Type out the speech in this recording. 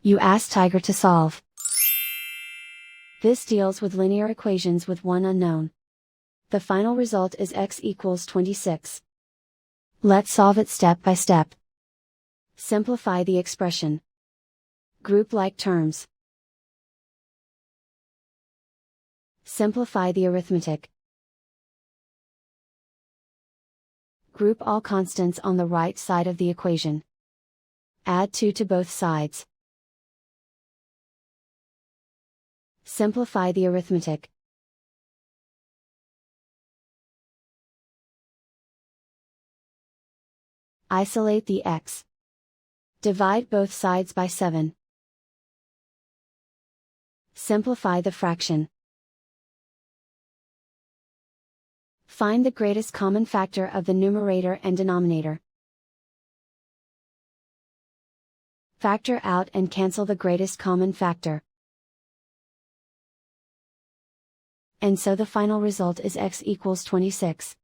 You ask Tiger to solve. This deals with linear equations with one unknown. The final result is x equals 26. Let's solve it step by step. Simplify the expression. Group like terms. Simplify the arithmetic. Group all constants on the right side of the equation. Add 2 to both sides. Simplify the arithmetic. Isolate the x. Divide both sides by 7. Simplify the fraction. Find the greatest common factor of the numerator and denominator. Factor out and cancel the greatest common factor. And so the final result is x equals 26.